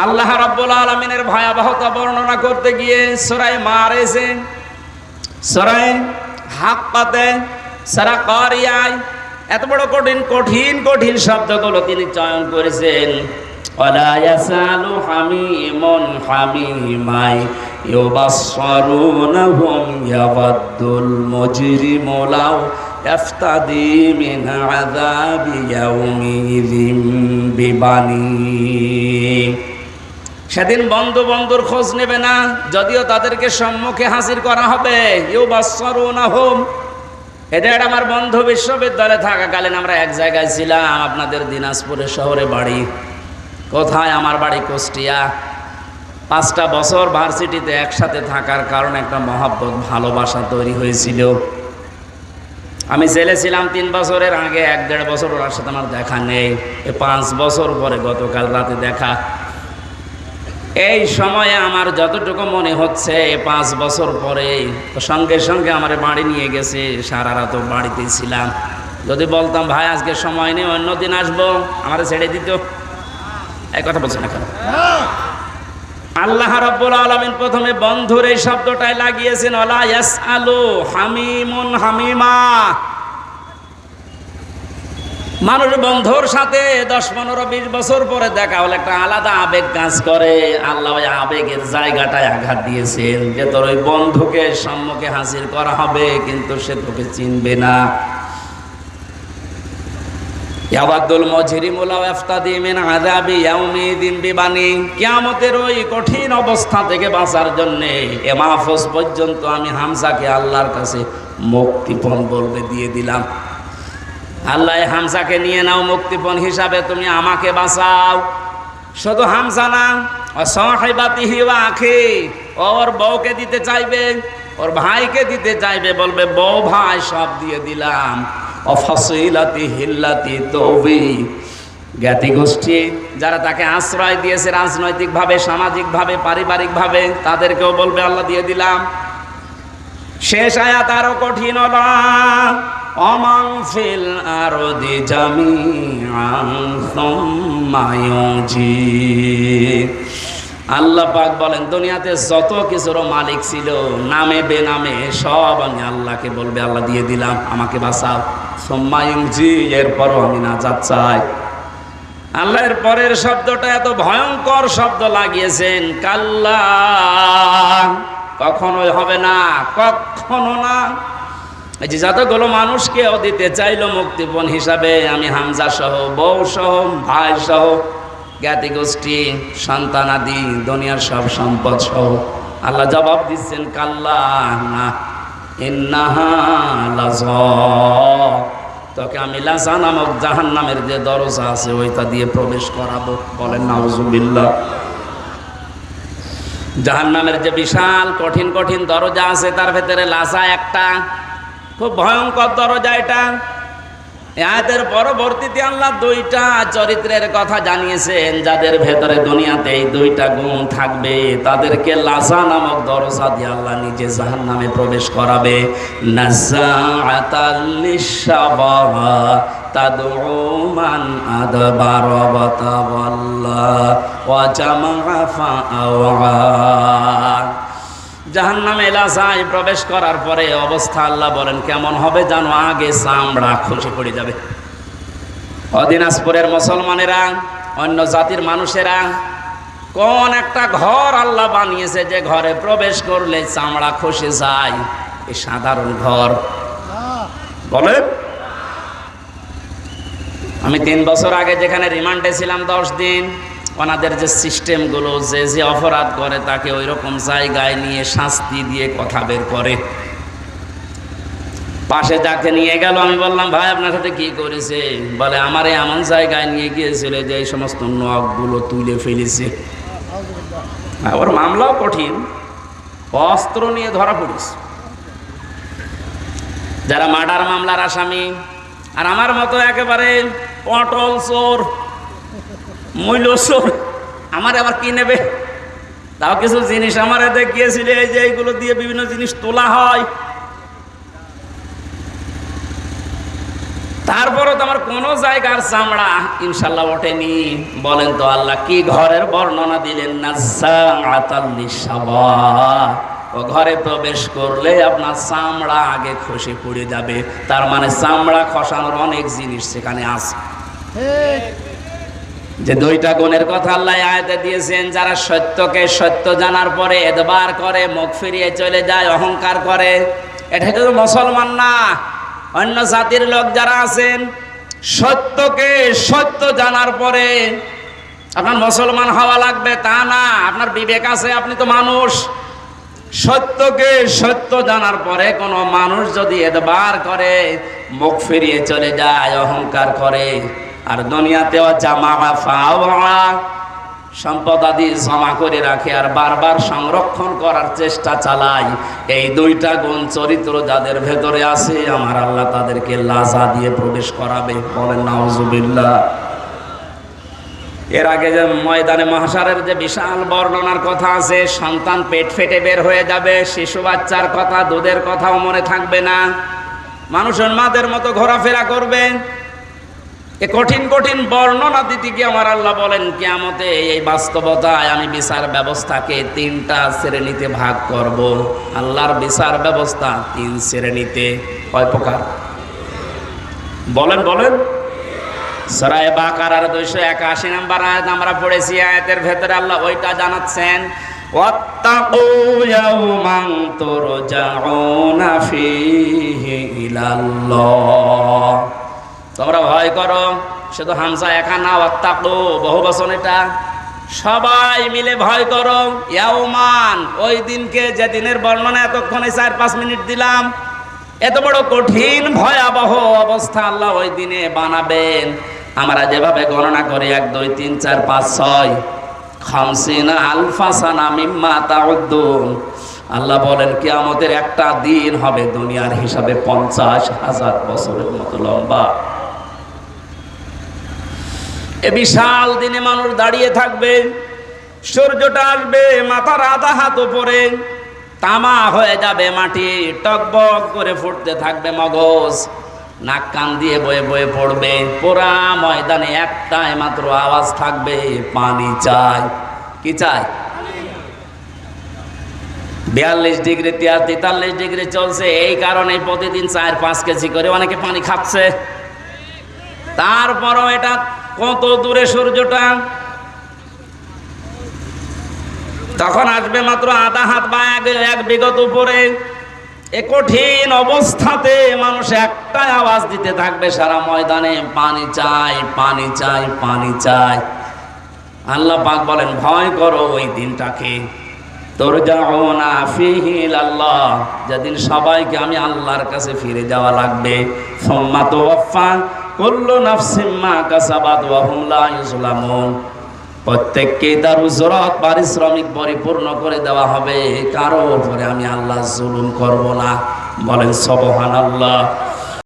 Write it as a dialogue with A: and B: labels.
A: আল্লাহ রাব্বুল আলামিনের ভয়াবহতা বর্ণনা করতে গিয়ে সূরা মারেজে, সূরা হাক্কাতে, সূরা কারিয়ায় এত বড় কঠিন কঠিন কঠিন শব্দগুলো তিনি চয়ন করেছেন। ওয়ালা ইয়াসালু হামিমুন হামিমাই ইউবাসসিরুনহুম ইয়াওয়াদ্দুল মুজরিমু লাউ ইফতাদি মিন আযাবি ইয়াউমিযিন বিবানি। সেদিন বন্ধু বন্ধুর খোঁজ নেবে না, যদিও তাদেরকে সম্মুখে হাজির করা হবে। ইউবাসসিরুনহুম, এটা আমার বন্ধু বিশ্ববিদ্যালয়ে থাকাকালীন আমরা এক জায়গায় ছিলাম, আপনাদের দিনাজপুরের শহরে বাড়ি। কোথায়? আমার বাড়ি কুষ্টিয়া। 5টা বছর ভার্সিটিতে একসাথে থাকার কারণে একটা মহব্বত ভালোবাসা তৈরি হয়েছিল। আমি ছেলে ছিলাম 3 বছরের আগে, 1-1.5 বছর ওর সাথে আমার দেখা নেই। 5 বছর পরে গতকাল রাতে দেখা। এই সময়ে আমার যতটুকু মনে হচ্ছে 5 বছর পরে সঙ্গে সঙ্গে আমার বাড়ি নিয়ে গেছে। সারা রাত বাড়িতে ছিলাম। যদি বলতাম ভাই আজকে সময় নেই, অন্যদিন আসবো, আমার ছেড়ে দিত। এই কথা বলছে না কেন? আল্লাহ রাব্বুল আলামিন প্রথমে বন্ধুর এই শব্দটাই লাগিয়েছেন, ওয়ালা ইয়াসআলু হামিমুন হামিমা। মানুষ বন্ধুর সাথে 10, 15, 20 বছর পরে দেখা হলে একটা আলাদা আবেগ কাজ করে। আল্লাহ ওই আবেগের জায়গাটায় আঘাত দিয়েছেন যে তোর ওই বন্ধুকে সম্মুখে হাজির করা হবে, কিন্তু সে তোকে চিনবে না। ইয়াওয়াদ্দুল মুজরিমু লাউ ইফতাদি মিন আযাবি ইয়াউমিযিন বিবানি। কিয়ামতের ওই কঠিন অবস্থা থেকে বাঁচার জন্য এ মাহফুজ পর্যন্ত আমি হামজাকে আল্লাহর কাছে মুক্তিপণ বলবে দিয়ে দিলাম। আল্লাহ হামজাকে নিয়ে নাও মুক্তিপণ হিসাবে, তুমি আমাকে বাঁচাও। শুধু হামজা না, সাহিবাতিহি ওয়া আখি, ওর বউকে দিতে চাইবে, ওর ভাইকে দিতে চাইবে, বলবে বউ ভাই সব দিয়ে দিলাম। অফাসিলাতি হিল্লাতি তৌবি, জ্ঞাতি গোষ্ঠী যারা তাকে আশ্রয় দিয়েছে রাজনৈতিকভাবে, সামাজিকভাবে, পারিবারিকভাবে, তাদেরকেও বলবে আল্লাহ দিয়ে দিলাম। শেষ আয়াত আরো কঠিন, অমান ফিল আরদি জামিআন সুম্মা ইউজি। আল্লাহ পাক বলেন দুনিয়াতে যত কিছুর মালিক ছিল নামে বেনামে সব আমি আল্লাহকে বলবে আল্লাহ দিয়ে দিলাম, আমাকে বাঁচাও। সুম্মা ইউজি, এরপরও আমি নাজাত চাই। আল্লাহর পরের শব্দটা এত ভয়ঙ্কর শব্দ লাগিয়েছেন, কাল্লা, কখনোই হবে না, কখনো না। এই যে যতগুলো মানুষকেও দিতে চাইলো মুক্তিপণ হিসাবে, আমি হামজা সহ, বউ সহ, ভাই সহ, জ্ঞাতি গোষ্ঠী, সন্তানাদি, দুনিয়ার সব সম্পদ সহ, আল্লাহ জবাব দিচ্ছেন কাল্লা না, ইন্নাহা লাযা, তোকে আমি লাযা নামক জাহান্নামের যে দরজা আছে ওইটা দিয়ে প্রবেশ করাবো। বলেন নাউযুবিল্লাহ। জাহান্নামের যে বিশাল কঠিন কঠিন দরজা আছে তার ভেতরে লাযা একটা, খুব ভয়ঙ্কর দরজা এটা। আয়াতের পরবর্তীতে আল্লাহ 2টা চরিত্রের কথা জানিয়েছেন, যাদের ভেতরে দুনিয়াতে এই 2টা গুণ থাকবে তাদেরকে লাযা নামক দরজা দিয়ে আল্লাহ নিজে জাহান্নামে প্রবেশ করাবে। নাযাআতাল লিশশাওয়া তাদউ মান আদবারা ওয়া তাওয়াল্লা ওয়া জামাআ ফাআওয়া। জাহান্নামে লাযায় প্রবেশ করার পরে অবস্থা আল্লাহ বলেন কেমন হবে জানো? আগে চামড়া খসে পড়ে যাবে। দিনাজপুরের মুসলমানেরা, অন্য জাতির মানুষেরা কোন একটা ঘর আল্লাহ বানিয়েছে যে ঘরে প্রবেশ করলে চামড়া খসে যায়? এই সাধারণ ঘর বলে। আমি 3 বছর আগে যেখানে রিমান্ডে ছিলাম 10 দিন, ওনাদের যে সিস্টেমগুলো, যে যে অপরাধ করে তাকে ওই রকম জায়গায় নিয়ে শাস্তি দিয়ে কথা বের করে। পাশে যাকে নিয়ে গেল আমি বললাম ভাই আপনার সাথে কি করেছে? বলে আমারে এমন জায়গায় নিয়ে গিয়েছিল যে এই সমস্ত নখগুলো তুলে ফেলেছে। ওর মামলাও কঠিন, অস্ত্র নিয়ে ধরা পড়েছে। যারা মার্ডার মামলার আসামি আর আমার মতো একেবারে পটল চোর, মূল্য চোর, আমার আবার কি নেবে? তাও কিছু জিনিস আমার দেখিয়েছিল, এই যে এইগুলো দিয়ে বিভিন্ন জিনিস তোলা হয়। তারপরও তো আমার কোনো জায়গার চামড়া ইনশাল্লাহ ওঠেনি। বলেন তো আল্লাহ কি ঘরের বর্ণনা দিলেন না, ও ঘরে প্রবেশ করলে আপনার চামড়া আগে খসে পড়ে যাবে। তার মানে চামড়া খসানোর অনেক জিনিস সেখানে আছে। যে দুইটা গুণের কথা আল্লাহ আয়াতে দিয়েছেন, যারা সত্যকে সত্য জানার পরে এদবার করে, মুখ ফিরিয়ে চলে যায়, অহংকার করে, এটা কিন্তু মুসলমান না। অন্য জাতির লোক যারা আছেন, সত্যকে সত্য জানার পরে আপনার মুসলমান হওয়া লাগবে তা না, আপনার বিবেক আছে, আপনি তো মানুষ। সত্যকে সত্য জানার পরে কোনো মানুষ যদি এদবার করে, মুখ ফিরিয়ে চলে যায়, অহংকার করে, আর দুনিয়াতেও জামা ফাওয়া সম্পদ আদি জমা করে রাখে আর বারবার সংরক্ষণ করার চেষ্টা চালায়, এই দুইটা গুণ চরিত্র যাদের ভেতরে আছে, আমার আল্লাহ তাদেরকে লাজা দিয়ে প্রবেশ করাবে। বলেন নাউজুবিল্লাহ। এর আগে যে ময়দানে মহাশারের যে বিশাল বর্ণনার কথা আছে, সন্তান পেট ফেটে বের হয়ে যাবে, শিশু বাচ্চার কথা, দুধের কথাও মনে থাকবে না, মানুষের মাদের মতো ঘোরাফেরা করবে। এ কঠিন কঠিন বর্ণনা দিতে গিয়ে আমার আল্লাহ বলেন, কিয়ামতে এই বাস্তবতায় আমি বিচার ব্যবস্থাকে তিনটা শ্রেণীতে ভাগ করব। আল্লাহর বিচার ব্যবস্থা তিন শ্রেণীতে। কয় প্রকার? বলেন বলেন। সূরা বাকারার 281 নম্বর আয়াত আমরা পড়েছি। আয়াতের ভেতরে আল্লাহ ওইটা জানাচ্ছেন, ওয়াত্তাকু ইয়াওমান তুরজাউনা ফীহি ইলাল্লাহ। তোমরা ভয় করো, শুধু হামজা একা না, ওয়াত্তাকু বহু বচন, এটা সবাই মিলে ভয় করো। ইয়াওমান ওই দিনকে, যে দিনের বর্ণনা এতক্ষণে 4-5 মিনিট দিলাম, এত বড় কঠিন ভয়াবহ অবস্থা আল্লাহ ওই দিনে বানাবেন। আমরা যেভাবে গণনা করি 1 2 3 4 5 6 50 আলফা সানা মিম্মা তাউদ্দুন, আল্লাহ বলেন কিয়ামতের একটা দিন হবে দুনিয়ার হিসাবে 50,000 বছরের মতো লম্বা। এ বিশাল দিনে মানুষ দাঁড়িয়ে থাকবে, সূর্যটা আসবে মাথার আধা হাত উপরে, তামা হয়ে যাবে মাটি, টকবক করে ফুটতে থাকবে মগজ, নাক কান দিয়ে বয়ে বয়ে পড়বে। পুরা ময়দানে একটাই মাত্র আওয়াজ থাকবে, পানি চাই। কি চাই? 42 ডিগ্রি 43 ডিগ্রি চলছে, এই কারণে প্রতিদিন 4-5 কেজি করে অনেকে পানি খাচ্ছে। তারপরও এটা কত দূরে সূর্যটা, তখন আসবে মাত্র আধা হাত বা 1 বিঘত উপরে। এ কঠিন অবস্থাতে মানুষ একটাই আওয়াজ দিতে থাকবে সারা ময়দানে, পানি চাই, পানি চাই, পানি চাই। আল্লাহ পাক বলেন ভয় করো ওই দিনটাকে, তুরজাউনা ফীহি ইলাল্লাহ, যেদিন সবাইকে আমি আল্লাহর কাছে ফিরে যাওয়া লাগবে। সুম্মা তুওয়াফা কুল্লু নাফসিম মা কাসাবাত ওয়া হুম লা ইউজলামুন, প্রত্যেককে তার উজরত পারিশ্রমিক পরিপূর্ণ করে দেওয়া হবে, কারো উপরে আমি আল্লাহ জুলুম করব না। বলেন সুবহানাল্লাহ।